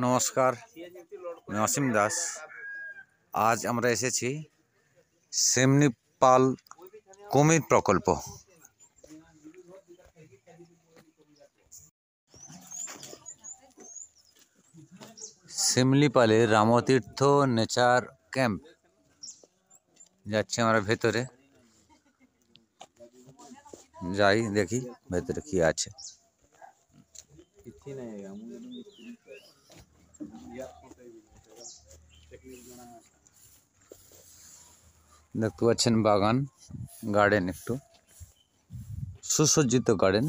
নমস্কার, আমি অসীম দাস। আজ আমরা এসেছি শিমলিপাল কুমির প্রকল্প। শিমলিপালের রামতীর্থ নেচার ক্যাম্প যাচ্ছি আমরা ভেতরে। যাই দেখি ভেতরে কি আছে। দেখতে পাচ্ছেন বাগান, গার্ডেন, একটু সুসজ্জিত গার্ডেন।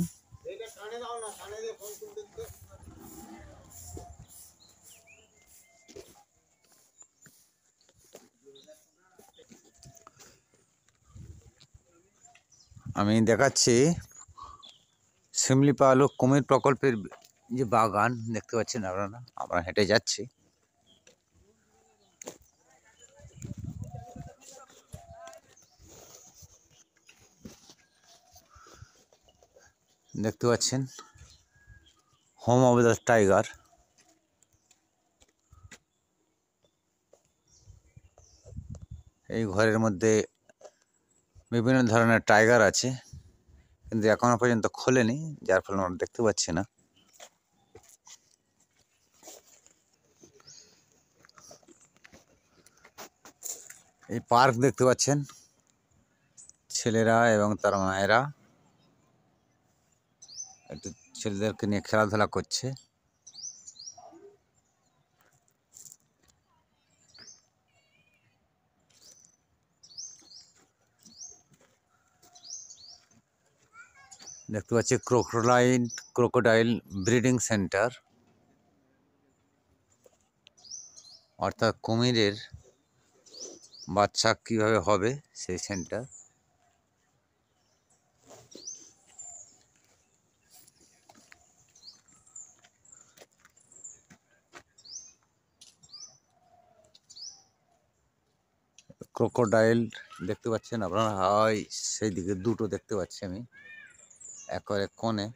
আমি দেখাচ্ছি শিমলিপাল ও কুমির প্রকল্পের যে বাগান দেখতে পাচ্ছেন আপনারা। আমরা হেঁটে যাচ্ছি। দেখতে পাচ্ছেন হোম অফ দ্য টাইগার। এই ঘরের মধ্যে বিভিন্ন ধরনের টাইগার আছে, কিন্তু এখনো পর্যন্ত খোলেনি, যার ফলে আমরা দেখতে পাচ্ছি না। এই পার্ক দেখতে পাচ্ছেন, ছেলেরা এবং তার মায়েরা একটু ছেলেদেরকে নিয়ে খেলাধুলা করছে। দেখতে পাচ্ছি ক্রোকোডাইল ব্রিডিং সেন্টার, অর্থাৎ কুমিরের বাচ্চা কিভাবে হবে সেই সেন্টার। ক্রোকোডাইল দেখতে পাচ্ছেন আপনারা, হয় সেই দিকে দুটো দেখতে পাচ্ছি আমি একেবারে কোণে।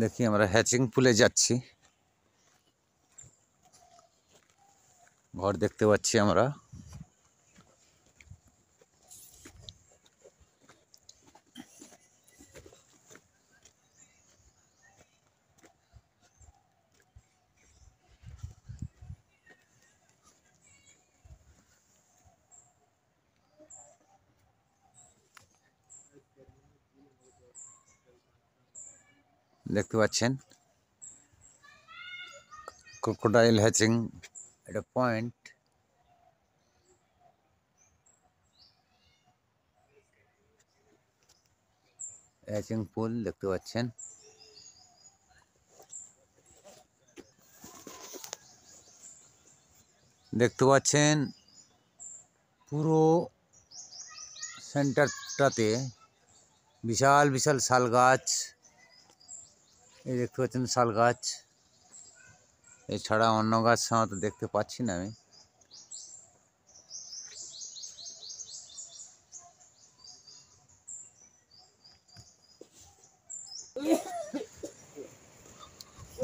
দেখি আমরা হ্যাচিং পুলে যাচ্ছি। ঘর দেখতে পাচ্ছি আমরা। দেখতে পাচ্ছেন ক্রোকোডাইল হ্যাচিং এটা পয়েন্ট। হ্যাচিং পুল দেখতে পাচ্ছেন। দেখতে পাচ্ছেন পুরো সেন্টারটাতে বিশাল বিশাল শাল গাছ। এই দেখতে পাচ্ছেন শাল গাছ, এছাড়া অন্য গাছ সাধারণত দেখতে পাচ্ছি না আমি।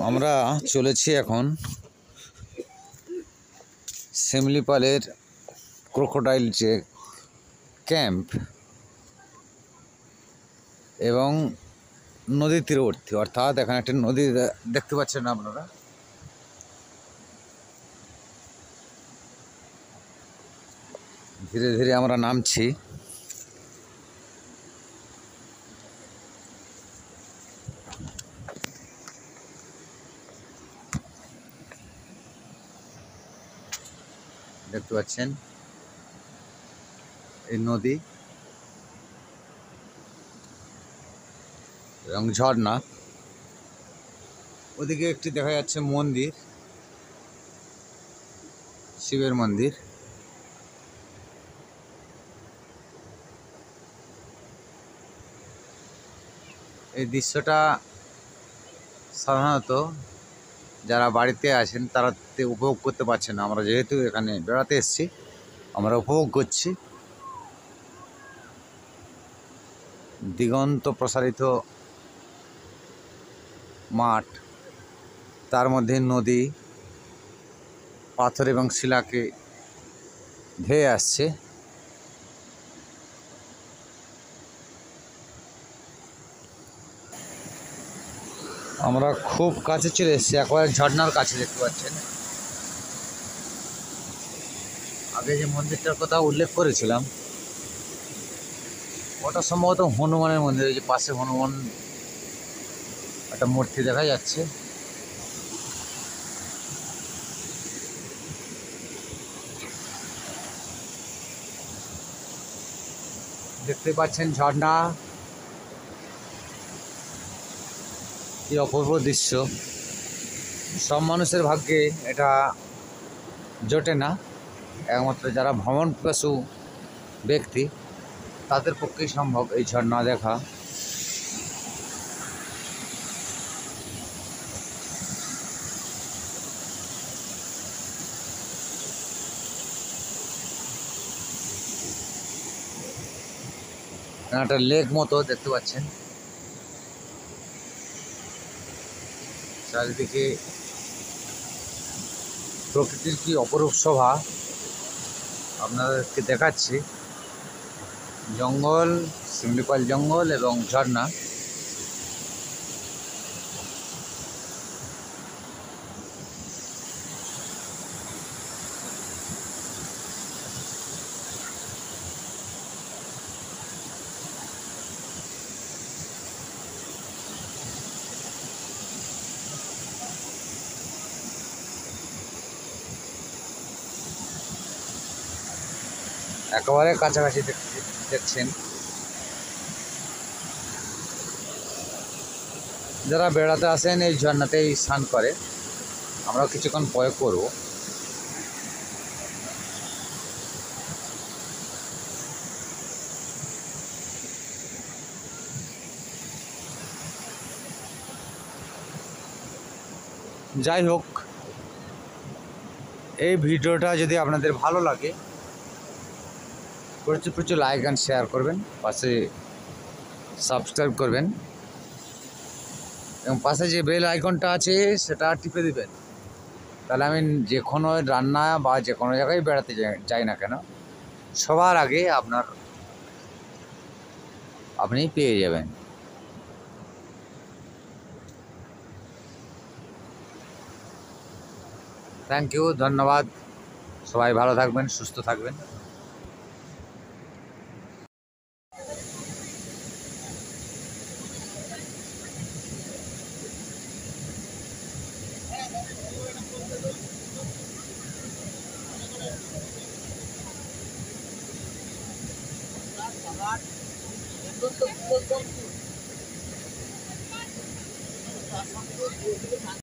আমরা চলেছি এখন শিমলিপালের ক্রোকোডাইল যে ক্যাম্প এবং নদীর তীরবর্তী, অর্থাৎ এখানে একটা নদী দেখতে পাচ্ছেন আপনারা। ধীরে ধীরে আমরা নামছি। দেখতে পাচ্ছেন এই নদী এবং ঝর্ণা। ওদিকে একটি দেখা যাচ্ছে মন্দির, শিবের মন্দির। এই দৃশ্যটা সাধারণত যারা বাড়িতে আছেন তারা উপভোগ করতে পারছেন না। আমরা যেহেতু এখানে বেড়াতে এসেছি, আমরা উপভোগ করছি। দিগন্ত প্রসারিত মাঠ, তার মধ্যে নদী পাথর এবং শিলাকে ধেয়ে আসছে। আমরা খুব কাছে চলে এসেছি, একেবারে ঝর্ণার কাছে দেখতে পাচ্ছেন। আগে যে মন্দিরটার কথা উল্লেখ করেছিলাম ওটা সম্ভবত হনুমানের মন্দির। এই যে পাশে হনুমান একটা মূর্তি দেখা যাচ্ছে। দেখতে পাচ্ছেন ঝর্ণা, কি অপূর্ব দৃশ্য। সব মানুষের ভাগ্যে এটা জোটে না, একমাত্র যারা ভ্রমণ পিপাসু ব্যক্তি তাদের পক্ষেই সম্ভব এই ঝর্ণা দেখা। একটা লেক মতো দেখতে পাচ্ছেন, চারিদিকে প্রকৃতির কি অপরূপ শোভা আপনাদেরকে দেখাচ্ছি। জঙ্গল, শিমলিপাল জঙ্গল এবং ঝর্ণা। একেবারে কাছাকাছি দেখছেন। যারা বেড়াতে আসেন এই ঝর্ণাতেই স্নান করে, আমরা কিছুক্ষণ পরে করব। যাই হোক, এই ভিডিওটা যদি আপনাদের ভালো লাগে প্রচুর প্রচুর লাইক অ্যান্ড শেয়ার করবেন, পাশে সাবস্ক্রাইব করবেন এবং পাশে যে বেল আইকনটা আছে সেটা টিপে দিবেন। তাহলে আমি যে কোনো রান্না বা যে কোনো জায়গায় বেড়াতে যাই না কেন সবার আগে আপনি পেয়ে যাবেন। থ্যাংক ইউ, ধন্যবাদ। সবাই ভালো থাকবেন, সুস্থ থাকবেন।